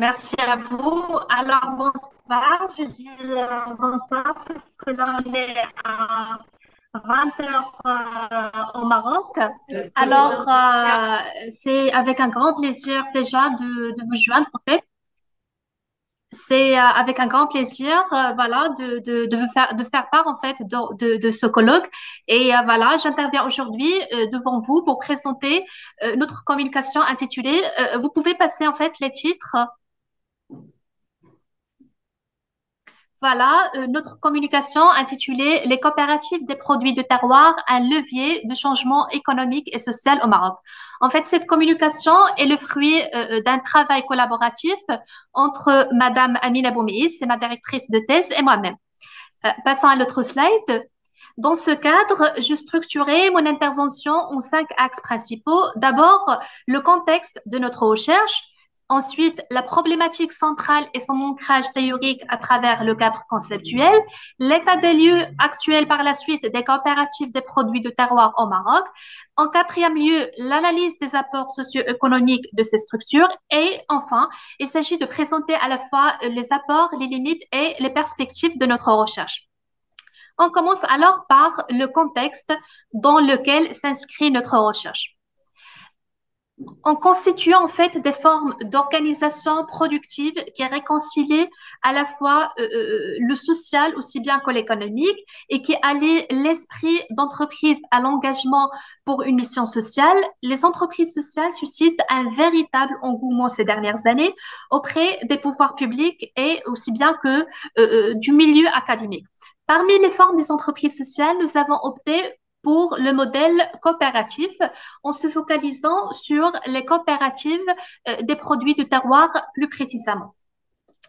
Merci à vous. Alors, bonsoir. Je dis bonsoir parce que là, on est à 20 heures au Maroc. Alors, c'est avec un grand plaisir déjà de vous joindre. En fait, c'est avec un grand plaisir, voilà, de faire part en fait de ce colloque. Et voilà, j'interviens aujourd'hui devant vous pour présenter notre communication intitulée. Vous pouvez passer en fait les titres. Voilà, notre communication intitulée Les coopératives des produits de terroir, un levier de changement économique et social au Maroc. En fait, cette communication est le fruit d'un travail collaboratif entre Madame Amina Boumeiz, c'est ma directrice de thèse, et moi-même. Passons à l'autre slide. Dans ce cadre, je structurais mon intervention en cinq axes principaux. D'abord, le contexte de notre recherche. Ensuite, la problématique centrale et son ancrage théorique à travers le cadre conceptuel. L'état des lieux actuel par la suite des coopératives des produits de terroir au Maroc. En quatrième lieu, l'analyse des apports socio-économiques de ces structures. Et enfin, il s'agit de présenter à la fois les apports, les limites et les perspectives de notre recherche. On commence alors par le contexte dans lequel s'inscrit notre recherche. On constitue en fait des formes d'organisation productive qui réconcilient à la fois le social aussi bien que l'économique et qui allient l'esprit d'entreprise à l'engagement pour une mission sociale. Les entreprises sociales suscitent un véritable engouement ces dernières années auprès des pouvoirs publics et aussi bien que du milieu académique. Parmi les formes des entreprises sociales, nous avons opté pour le modèle coopératif en se focalisant sur les coopératives des produits de terroir plus précisément.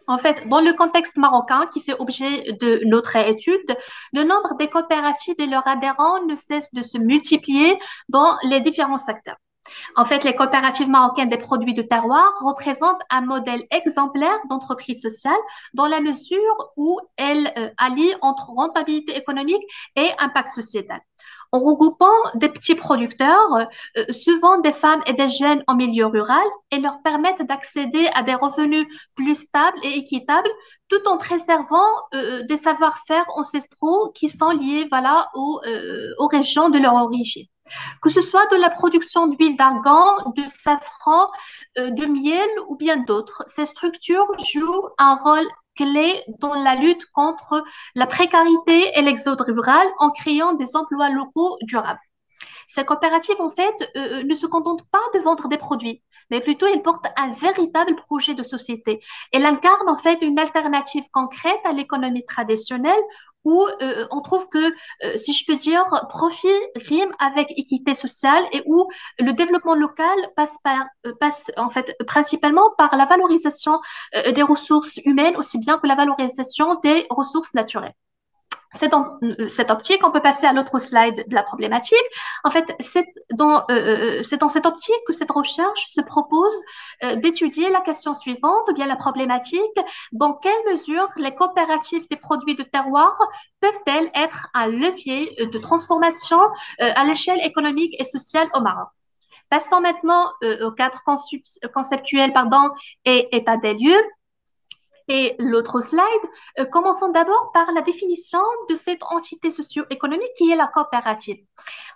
En fait, dans le contexte marocain qui fait objet de notre étude, le nombre des coopératives et leurs adhérents ne cesse de se multiplier dans les différents secteurs. En fait, les coopératives marocaines des produits de terroir représentent un modèle exemplaire d'entreprise sociale dans la mesure où elles allient entre rentabilité économique et impact sociétal. En regroupant des petits producteurs, souvent des femmes et des jeunes en milieu rural, et leur permettent d'accéder à des revenus plus stables et équitables, tout en préservant des savoir-faire ancestraux qui sont liés voilà, aux régions de leur origine. Que ce soit de la production d'huile d'argan, de safran, de miel ou bien d'autres, ces structures jouent un rôle clé dans la lutte contre la précarité et l'exode rural en créant des emplois locaux durables. Ces coopératives, en fait, ne se contentent pas de vendre des produits, mais plutôt elles portent un véritable projet de société. Elles incarnent, en fait, une alternative concrète à l'économie traditionnelle où on trouve que, si je peux dire, profit rime avec équité sociale et où le développement local passe en fait principalement par la valorisation des ressources humaines aussi bien que la valorisation des ressources naturelles. C'est dans cette optique, on peut passer à l'autre slide de la problématique. En fait, c'est dans cette optique que cette recherche se propose d'étudier la question suivante, ou bien la problématique, dans quelle mesure les coopératives des produits de terroir peuvent-elles être un levier de transformation à l'échelle économique et sociale au Maroc. Passons maintenant au cadre conceptuel pardon, et état des lieux. Et l'autre slide, commençons d'abord par la définition de cette entité socio-économique qui est la coopérative.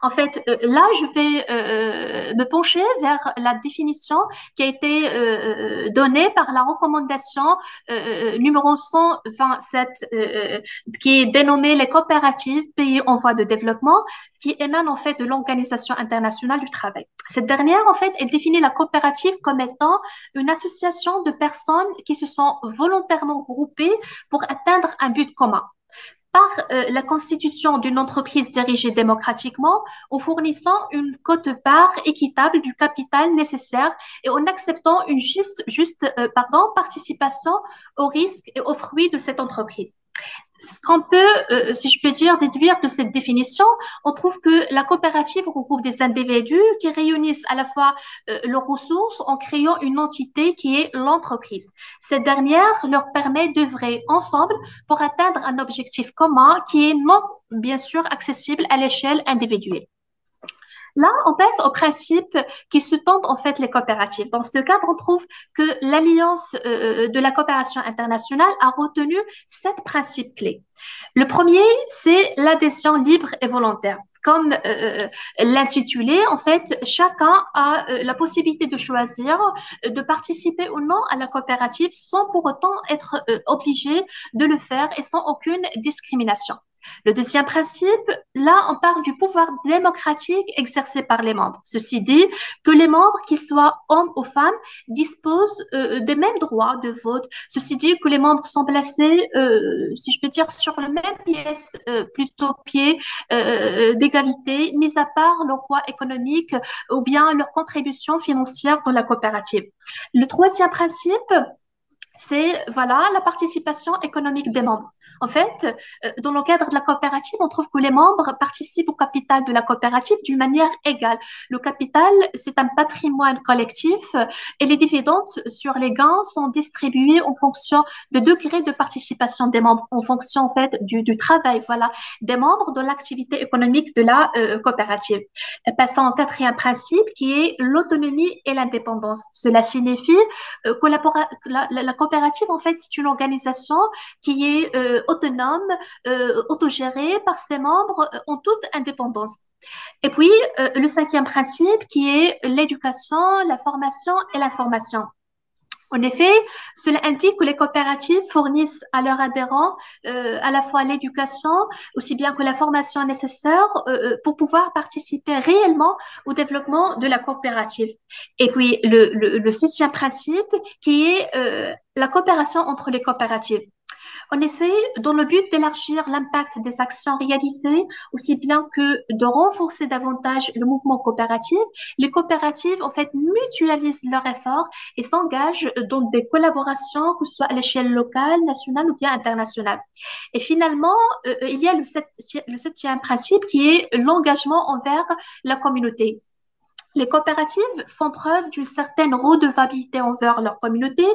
En fait, là, je vais me pencher vers la définition qui a été donnée par la recommandation numéro 127, qui est dénommée les coopératives pays en voie de développement, qui émane en fait de l'Organisation internationale du travail. Cette dernière, en fait, elle définit la coopérative comme étant une association de personnes qui se sont volontairement groupées pour atteindre un but commun par la constitution d'une entreprise dirigée démocratiquement en fournissant une quote-part équitable du capital nécessaire et en acceptant une participation aux risques et aux fruits de cette entreprise. Ce qu'on peut, si je peux dire, déduire de cette définition, on trouve que la coopérative regroupe des individus qui réunissent à la fois leurs ressources en créant une entité qui est l'entreprise. Cette dernière leur permet d'œuvrer ensemble pour atteindre un objectif commun qui est non, bien sûr, accessible à l'échelle individuelle. Là, on passe au principe qui sous-tendent en fait les coopératives. Dans ce cadre, on trouve que l'Alliance de la coopération internationale a retenu 7 principes clés. Le premier, c'est l'adhésion libre et volontaire. Comme l'intitulé, en fait, chacun a la possibilité de choisir de participer ou non à la coopérative sans pour autant être obligé de le faire et sans aucune discrimination. Le deuxième principe, là, on parle du pouvoir démocratique exercé par les membres. Ceci dit, que les membres, qu'ils soient hommes ou femmes, disposent des mêmes droits de vote. Ceci dit, que les membres sont placés, si je peux dire, sur le même pièce, plutôt pied d'égalité, mis à part leur poids économique ou bien leur contribution financière dans la coopérative. Le troisième principe, c'est voilà la participation économique des membres. En fait, dans le cadre de la coopérative, on trouve que les membres participent au capital de la coopérative d'une manière égale. Le capital, c'est un patrimoine collectif et les dividendes sur les gains sont distribués en fonction de degré de participation des membres, en fonction en fait du travail, voilà, des membres dans l'activité économique de la coopérative. Passons au quatrième principe qui est l'autonomie et l'indépendance. Cela signifie la coopérative, en fait, c'est une organisation qui est autonome, autogérée par ses membres en toute indépendance. Et puis, le cinquième principe qui est l'éducation, la formation et l'information. En effet, cela indique que les coopératives fournissent à leurs adhérents à la fois l'éducation, aussi bien que la formation nécessaire pour pouvoir participer réellement au développement de la coopérative. Et puis, le sixième principe qui est la coopération entre les coopératives. En effet, dans le but d'élargir l'impact des actions réalisées, aussi bien que de renforcer davantage le mouvement coopératif, les coopératives, en fait, mutualisent leurs efforts et s'engagent dans des collaborations, que ce soit à l'échelle locale, nationale ou bien internationale. Et finalement, il y a le septième principe qui est l'engagement envers la communauté. Les coopératives font preuve d'une certaine redevabilité envers leur communauté,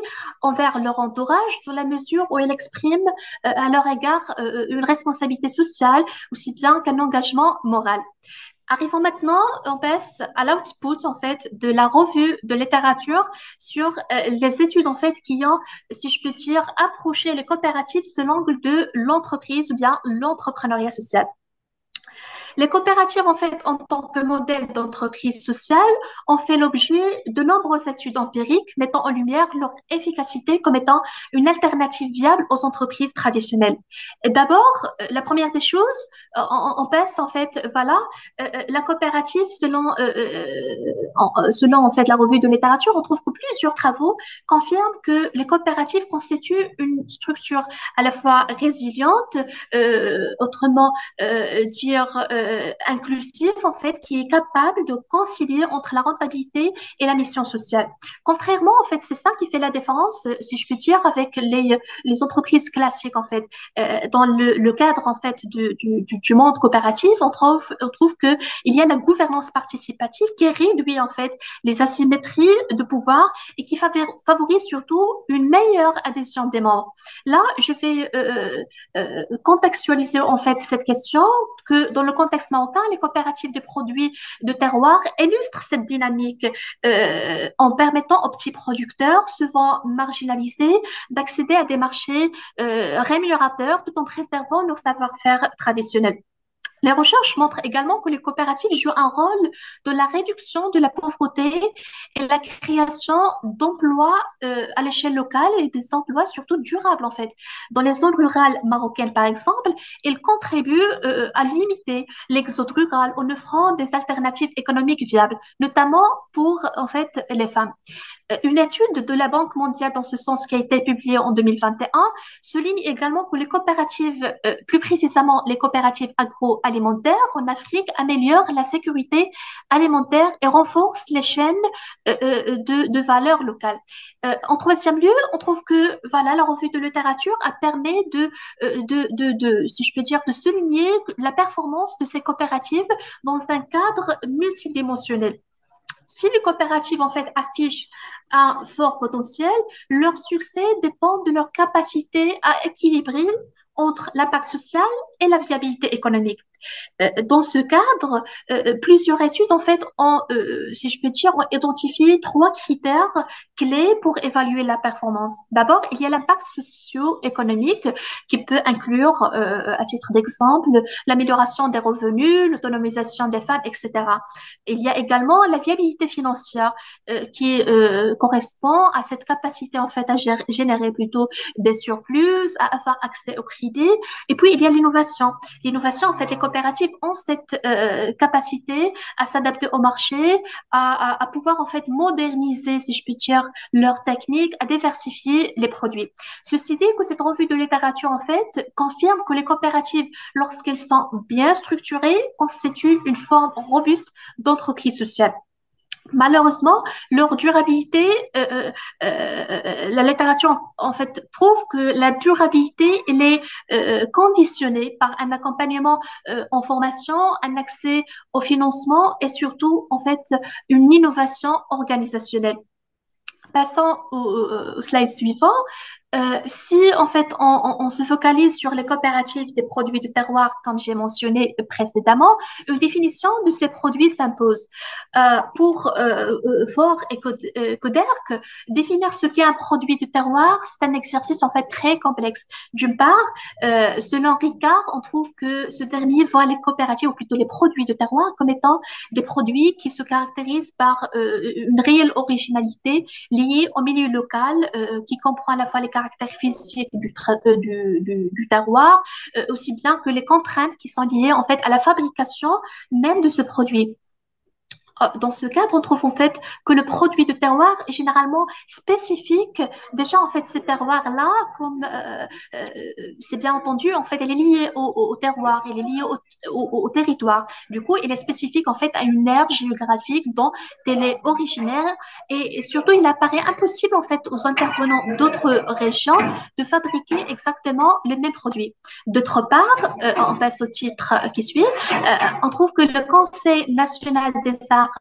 envers leur entourage, dans la mesure où elles expriment à leur égard une responsabilité sociale, aussi bien qu'un engagement moral. Arrivons maintenant, on passe à l'output en fait de la revue de littérature sur les études en fait qui ont, si je peux dire, approché les coopératives sous l'angle de l'entreprise ou bien l'entrepreneuriat social. Les coopératives, en fait, en tant que modèle d'entreprise sociale, ont fait l'objet de nombreuses études empiriques mettant en lumière leur efficacité comme étant une alternative viable aux entreprises traditionnelles. Et d'abord, la première des choses, on passe, en fait, voilà, la coopérative, selon, en fait, la revue de littérature, on trouve que plusieurs travaux confirment que les coopératives constituent une structure à la fois résiliente, autrement dire inclusif en fait qui est capable de concilier entre la rentabilité et la mission sociale. Contrairement en fait, c'est ça qui fait la différence, si je puis dire, avec les entreprises classiques en fait. Dans le cadre en fait du monde coopératif, on trouve que il y a la gouvernance participative qui réduit en fait les asymétries de pouvoir et qui favorise surtout une meilleure adhésion des membres. Là, je vais contextualiser en fait cette question que dans le contexte marocain, les coopératives de produits de terroir illustrent cette dynamique en permettant aux petits producteurs, souvent marginalisés, d'accéder à des marchés rémunérateurs tout en préservant leur savoir-faire traditionnel. Les recherches montrent également que les coopératives jouent un rôle dans la réduction de la pauvreté et la création d'emplois à l'échelle locale et des emplois surtout durables en fait. Dans les zones rurales marocaines par exemple, ils contribuent à limiter l'exode rural en offrant des alternatives économiques viables, notamment pour en fait les femmes. Une étude de la Banque mondiale dans ce sens qui a été publiée en 2021 souligne également que les coopératives, plus précisément les coopératives agroalimentaires en Afrique, améliorent la sécurité alimentaire et renforcent les chaînes de valeur locale. En troisième lieu, on trouve que voilà, la revue de littérature a permis si je peux dire, de souligner la performance de ces coopératives dans un cadre multidimensionnel. Si les coopératives en fait affichent un fort potentiel, leur succès dépend de leur capacité à équilibrer entre l'impact social et la viabilité économique. Dans ce cadre, plusieurs études, en fait, ont, si je peux dire, ont identifié trois critères clés pour évaluer la performance. D'abord, il y a l'impact socio-économique qui peut inclure, à titre d'exemple, l'amélioration des revenus, l'autonomisation des femmes, etc. Il y a également la viabilité financière qui correspond à cette capacité, en fait, à générer plutôt des surplus, à avoir accès au crédit. Et puis, il y a l'innovation. L'innovation, en fait, les coopératives ont cette capacité à s'adapter au marché, à pouvoir en fait moderniser, si je puis dire, leurs techniques, à diversifier les produits. Ceci dit, que cette revue de littérature en fait confirme que les coopératives, lorsqu'elles sont bien structurées, constituent une forme robuste d'entreprise sociale. Malheureusement, leur durabilité, la littérature en fait prouve que la durabilité elle est conditionnée par un accompagnement en formation, un accès au financement et surtout en fait une innovation organisationnelle. Passons au slide suivant. Si en fait on se focalise sur les coopératives des produits de terroir, comme j'ai mentionné précédemment, une définition de ces produits s'impose. Pour Faure et Coderc, définir ce qu'est un produit de terroir, c'est un exercice en fait très complexe. D'une part, selon Ricard, on trouve que ce dernier voit les coopératives, ou plutôt les produits de terroir, comme étant des produits qui se caractérisent par une réelle originalité liée au milieu local, qui comprend à la fois les caractères physiques du terroir, aussi bien que les contraintes qui sont liées en fait à la fabrication même de ce produit. Dans ce cadre, on trouve en fait que le produit de terroir est généralement spécifique. Déjà, en fait, ce terroir-là, comme euh, c'est bien entendu, en fait, elle est liée au terroir, elle est liée au territoire. Du coup, elle est spécifique en fait à une aire géographique dont elle est originaire et surtout, il apparaît impossible en fait aux intervenants d'autres régions de fabriquer exactement le même produit. D'autre part, on passe au titre qui suit. On trouve que le Conseil national des arts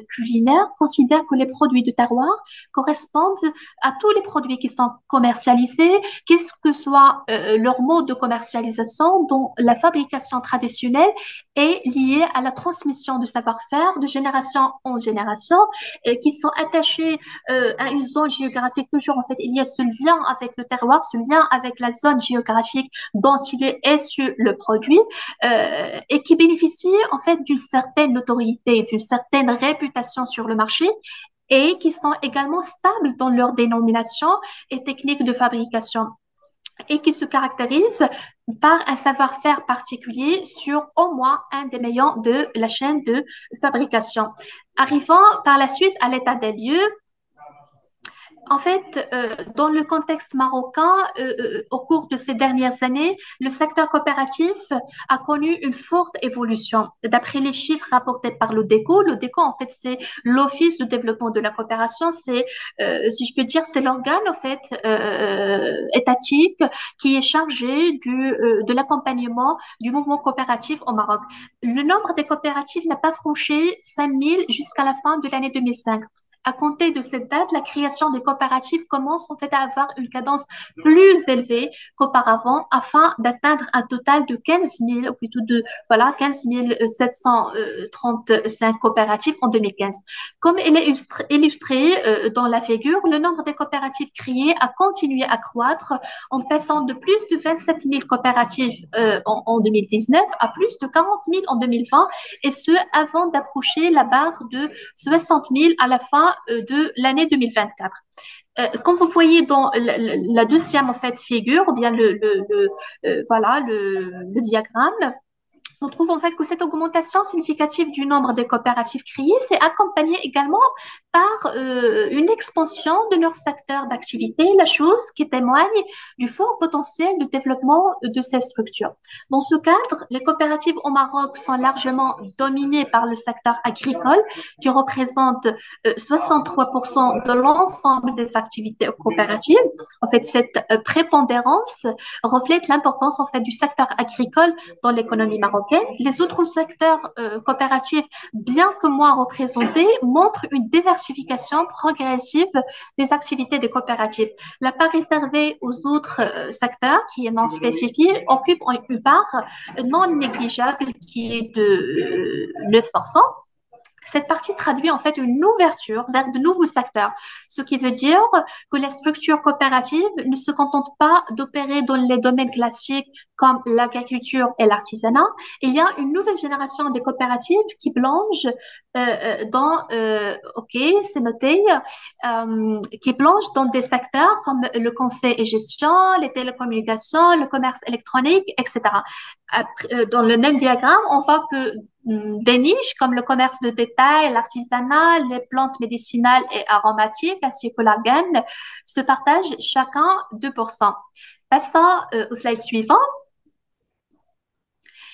culinaires considère que les produits de terroir correspondent à tous les produits qui sont commercialisés, quel que soit leur mode de commercialisation, dont la fabrication traditionnelle est liée à la transmission du savoir-faire de génération en génération, qui sont attachés à une zone géographique. Toujours, en fait, il y a ce lien avec le terroir, ce lien avec la zone géographique dont il est issu le produit, et qui bénéficient en fait d'une certaine notoriété, d'une certaine réputation sur le marché et qui sont également stables dans leur dénomination et technique de fabrication et qui se caractérisent par un savoir-faire particulier sur au moins un des maillons de la chaîne de fabrication. Arrivant par la suite à l'état des lieux, en fait, dans le contexte marocain, au cours de ces dernières années, le secteur coopératif a connu une forte évolution. D'après les chiffres rapportés par l'ODECO, en fait, c'est l'Office de développement de la coopération, c'est, si je peux dire, c'est l'organe, en fait, étatique qui est chargé de l'accompagnement du mouvement coopératif au Maroc. Le nombre des coopératives n'a pas franchi 5000 jusqu'à la fin de l'année 2005. À compter de cette date, la création des coopératives commence en fait à avoir une cadence plus élevée qu'auparavant afin d'atteindre un total de 15 000, ou plutôt de, voilà, 15 735 coopératives en 2015. Comme il est illustré dans la figure, le nombre des coopératives créées a continué à croître en passant de plus de 27 000 coopératives en 2019 à plus de 40 000 en 2020, et ce, avant d'approcher la barre de 60 000 à la fin de l'année 2024. Comme vous voyez dans la deuxième en fait figure, ou bien voilà le diagramme, on trouve en fait que cette augmentation significative du nombre de coopératives créées s'est accompagnée également par une expansion de leur secteur d'activité, la chose qui témoigne du fort potentiel de développement de ces structures. Dans ce cadre, les coopératives au Maroc sont largement dominées par le secteur agricole, qui représente 63% de l'ensemble des activités coopératives. En fait, cette prépondérance reflète l'importance en fait du secteur agricole dans l'économie marocaine. marocaine. Les autres secteurs coopératifs, bien que moins représentés, montrent une diversification progressive des activités des coopératives. La part réservée aux autres secteurs, qui est non spécifique, occupe une part non négligeable qui est de 9%. Cette partie traduit en fait une ouverture vers de nouveaux secteurs, ce qui veut dire que les structures coopératives ne se contentent pas d'opérer dans les domaines classiques comme l'agriculture et l'artisanat. Il y a une nouvelle génération de coopératives qui plongent ok, c'est noté, qui plongent dans des secteurs comme le conseil et gestion, les télécommunications, le commerce électronique, etc. Dans le même diagramme, on voit que des niches comme le commerce de détail, l'artisanat, les plantes médicinales et aromatiques, ainsi que la gaine, se partagent chacun 2%. Passons au slide suivant.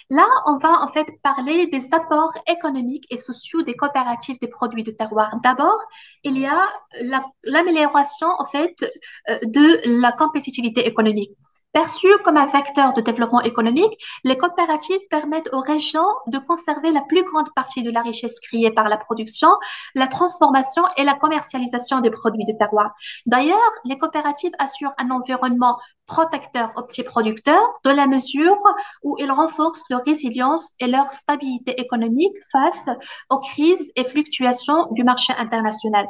Là, on va en fait parler des apports économiques et sociaux des coopératives des produits de terroir. D'abord, il y a l'amélioration en fait de la compétitivité économique. Perçues comme un facteur de développement économique, les coopératives permettent aux régions de conserver la plus grande partie de la richesse créée par la production, la transformation et la commercialisation des produits de terroir. D'ailleurs, les coopératives assurent un environnement protecteur aux petits producteurs dans la mesure où ils renforcent leur résilience et leur stabilité économique face aux crises et fluctuations du marché international.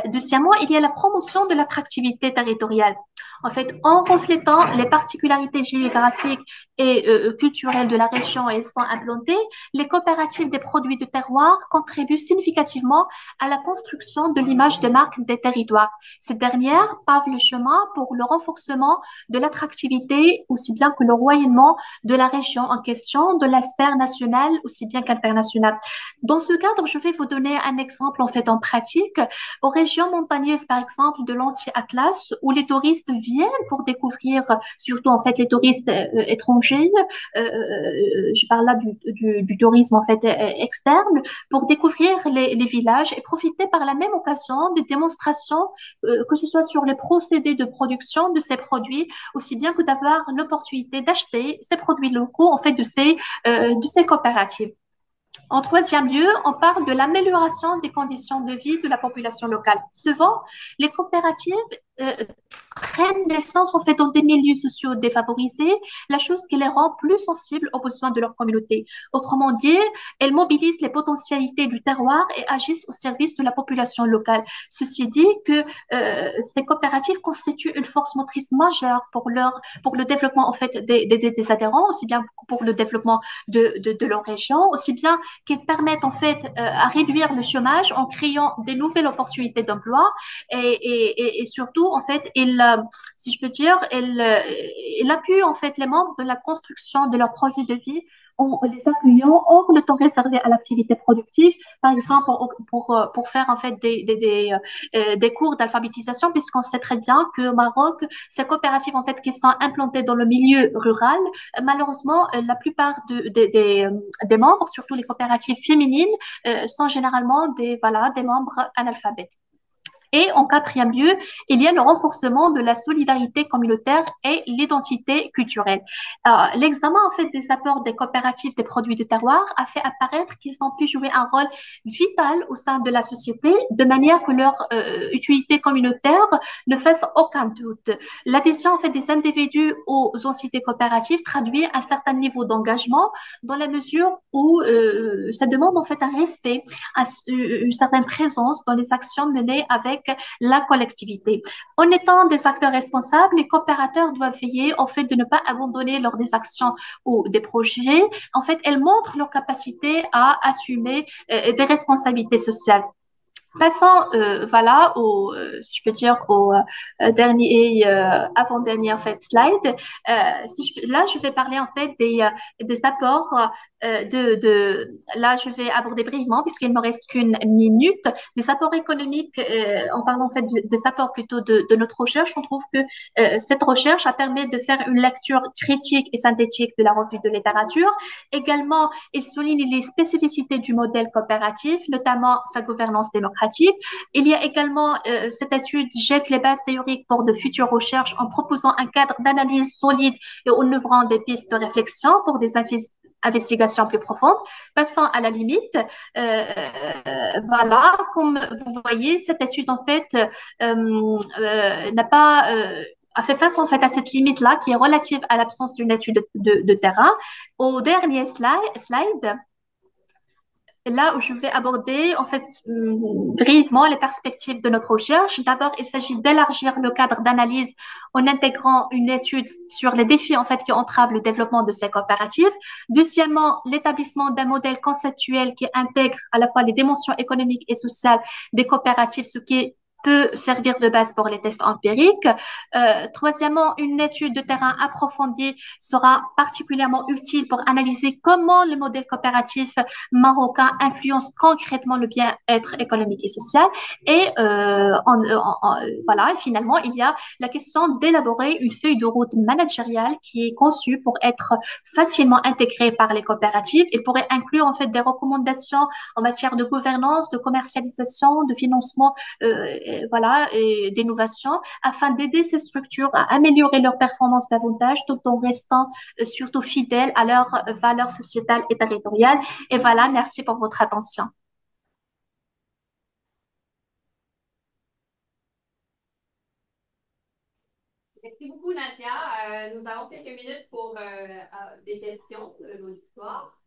Deuxièmement, il y a la promotion de l'attractivité territoriale. En fait, en reflétant les particularités géographiques et culturelles de la région où elles sont implantées, les coopératives des produits de terroir contribuent significativement à la construction de l'image de marque des territoires. Ces dernières pavent le chemin pour le renforcement de l'attractivité aussi bien que le rayonnement de la région en question, de la sphère nationale aussi bien qu'internationale. Dans ce cadre, je vais vous donner un exemple en fait en pratique. Aux régions montagneuses, par exemple, de l'Anti-Atlas, où les touristes viennent pour découvrir, surtout en fait les touristes étrangers, je parle là du tourisme en fait externe, pour découvrir les villages et profiter par la même occasion des démonstrations, que ce soit sur les procédés de production de ces produits, aussi bien que d'avoir l'opportunité d'acheter ces produits locaux en fait de ces coopératives. En troisième lieu, on parle de l'amélioration des conditions de vie de la population locale. Souvent, les coopératives euh, prennent naissance en fait dans des milieux sociaux défavorisés, la chose qui les rend plus sensibles aux besoins de leur communauté. Autrement dit, elles mobilisent les potentialités du terroir et agissent au service de la population locale. Ceci dit que ces coopératives constituent une force motrice majeure pour le développement en fait des adhérents, aussi bien pour le développement de leur région, aussi bien qu'ils permettent en fait à réduire le chômage en créant des nouvelles opportunités d'emploi et surtout en fait si je peux dire il appuie en fait les membres de la construction de leur projet de vie en les accueillant hors le temps réservé à l'activité productive, par exemple pour faire en fait des cours d'alphabétisation, puisqu'on sait très bien que au Maroc, ces coopératives en fait qui sont implantées dans le milieu rural, malheureusement, la plupart des membres, surtout les coopératives féminines, sont généralement des membres analphabètes. Et en quatrième lieu, il y a le renforcement de la solidarité communautaire et l'identité culturelle. L'examen en fait des apports des coopératives des produits de terroir a fait apparaître qu'ils ont pu jouer un rôle vital au sein de la société, de manière que leur utilité communautaire ne fasse aucun doute. L'adhésion en fait des individus aux entités coopératives traduit un certain niveau d'engagement dans la mesure où ça demande en fait un respect, une certaine présence dans les actions menées avec la collectivité. En étant des acteurs responsables, les coopérateurs doivent veiller au fait de ne pas abandonner lors des actions ou des projets. En fait, elles montrent leur capacité à assumer des responsabilités sociales. Passons, si je peux dire, au dernier, avant-dernier en fait slide. Là, je vais parler en fait des apports là, je vais aborder brièvement puisqu'il me reste qu'une minute. Des apports économiques, en parlant en fait des apports plutôt de notre recherche, on trouve que cette recherche a permis de faire une lecture critique et synthétique de la revue de littérature. Également, il souligne les spécificités du modèle coopératif, notamment sa gouvernance démocratique. Il y a également, cette étude jette les bases théoriques pour de futures recherches en proposant un cadre d'analyse solide et en ouvrant des pistes de réflexion pour des investigation plus profonde. Passons à la limite. Voilà, comme vous voyez, cette étude en fait n'a pas a fait face en fait à cette limite-là qui est relative à l'absence d'une étude de terrain. Au dernier slide, là où je vais aborder en fait brièvement les perspectives de notre recherche. D'abord, il s'agit d'élargir le cadre d'analyse en intégrant une étude sur les défis en fait qui entravent le développement de ces coopératives. Deuxièmement, l'établissement d'un modèle conceptuel qui intègre à la fois les dimensions économiques et sociales des coopératives, ce qui peut servir de base pour les tests empiriques. Troisièmement, une étude de terrain approfondie sera particulièrement utile pour analyser comment le modèle coopératif marocain influence concrètement le bien-être économique et social. Et voilà, et finalement, il y a la question d'élaborer une feuille de route managériale qui est conçue pour être facilement intégrée par les coopératives et pourrait inclure en fait des recommandations en matière de gouvernance, de commercialisation, de financement, voilà, et d'innovation, afin d'aider ces structures à améliorer leur performance davantage tout en restant surtout fidèles à leurs valeurs sociétales et territoriales. Et voilà, merci pour votre attention. Merci beaucoup, Nadia. Nous avons quelques minutes pour des questions de l'auditoire.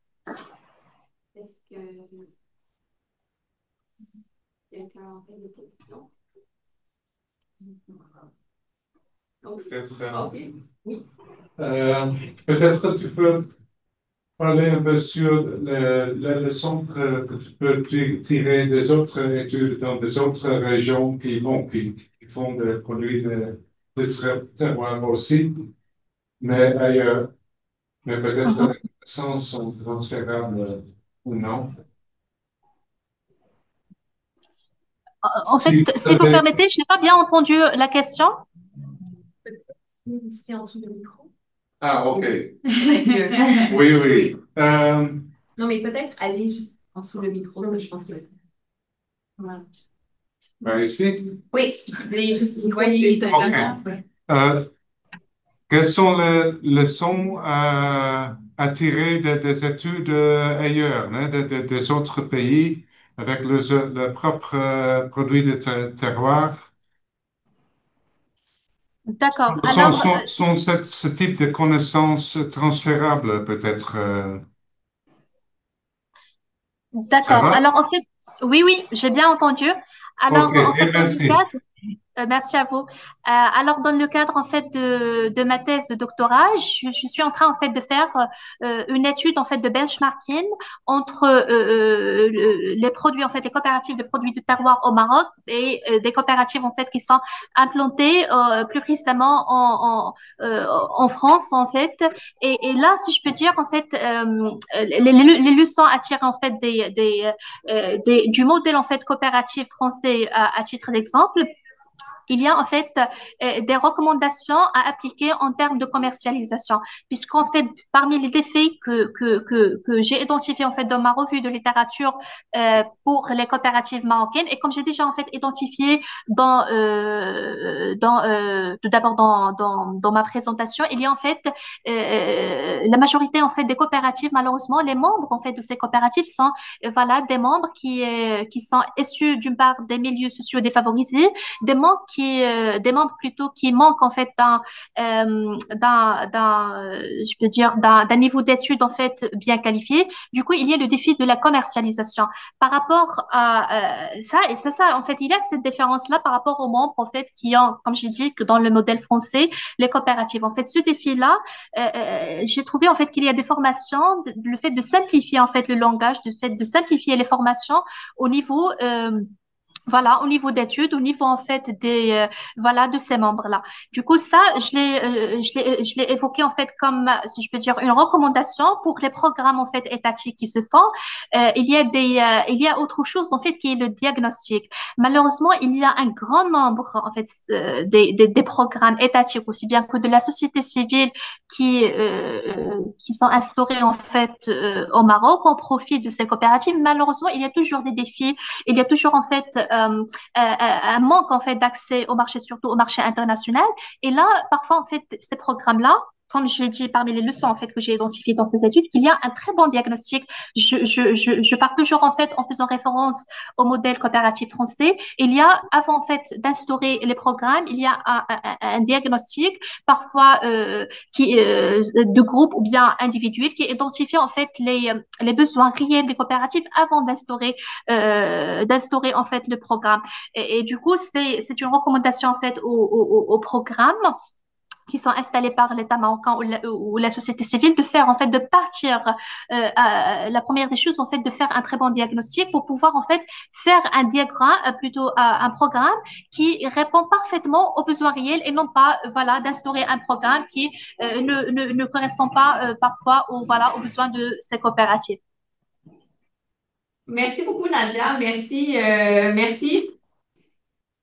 Est-ce que quelqu'un a des questions? Peut-être, Ok. Oui. peut-être que tu peux parler un peu sur les leçons que tu peux tirer des autres études dans des autres régions qui font des produits de terroir aussi, mais ailleurs. Mais peut-être Mhm. les connaissances sont transférables ou non. En fait, Si si vous permettez, je n'ai pas bien entendu la question. C'est en dessous du micro. Ah, ok. Oui, oui. Non, mais peut-être aller juste en dessous le micro, ça, je pense que. Voilà. Ben ici. Oui, les juste micro, il Ok. Euh, Quelles sont les leçons à tirer des études ailleurs, hein, des autres pays avec le propre produit de terroir? D'accord. Alors, Sont ce type de connaissances transférables peut-être? Ça d'accord. va? Alors, en fait, oui, oui, j'ai bien entendu. Ok, Alors, en fait, et dans le merci. cadre merci à vous. Alors, dans le cadre en fait de ma thèse de doctorat, je suis en train en fait de faire une étude en fait de benchmarking entre les produits en fait les coopératives de produits de terroir au Maroc et des coopératives en fait qui sont implantées plus récemment en France en fait. Et là, si je peux dire en fait les leçons à tirer en fait du modèle en fait coopératif français à titre d'exemple, il y a en fait des recommandations à appliquer en termes de commercialisation, puisqu'en fait, parmi les défis que j'ai identifiés en fait dans ma revue de littérature pour les coopératives marocaines, et comme j'ai déjà en fait identifié tout d'abord dans ma présentation, il y a en fait la majorité en fait des coopératives, malheureusement, les membres en fait de ces coopératives sont voilà des membres qui sont issus d'une part des milieux sociaux défavorisés, des membres plutôt qui manquent en fait je peux dire d'un niveau d'études en fait bien qualifié. Du coup, il y a le défi de la commercialisation par rapport à ça. Et c'est ça en fait, il y a cette différence là par rapport aux membres en fait qui ont, comme j'ai dit, que dans le modèle français, les coopératives. En fait, ce défi-là, j'ai trouvé en fait qu'il y a des formations, le fait de simplifier en fait le langage, le fait de simplifier les formations au niveau voilà, au niveau d'études, au niveau en fait voilà de ces membres-là. Du coup, ça, je l'ai évoqué en fait comme, si je peux dire, une recommandation pour les programmes en fait étatiques qui se font. Il y a autre chose en fait qui est le diagnostic. Malheureusement, il y a un grand nombre en fait des programmes étatiques aussi bien que de la société civile qui sont instaurés en fait au profit de ces coopératives. Malheureusement, il y a toujours des défis, il y a toujours en fait un manque en fait d'accès au marché, surtout au marché international. Et là, parfois en fait, ces programmes-là comme je l'ai dit parmi les leçons en fait que j'ai identifiées dans ces études, qu'il y a un très bon diagnostic. Je pars toujours en fait en faisant référence au modèle coopératif français. Il y a avant en fait d'instaurer les programmes, il y a un diagnostic parfois de groupe ou bien individuel qui identifie en fait les besoins réels des coopératives avant d'instaurer en fait le programme. Et du coup c'est une recommandation en fait au programme qui sont installés par l'État marocain ou la société civile de faire en fait de partir la première des choses en fait de faire un très bon diagnostic pour pouvoir en fait faire un diagramme plutôt un programme qui répond parfaitement aux besoins réels et non pas voilà d'instaurer un programme qui ne correspond pas parfois aux besoins de ces coopératives. Merci beaucoup, Nadia. Merci.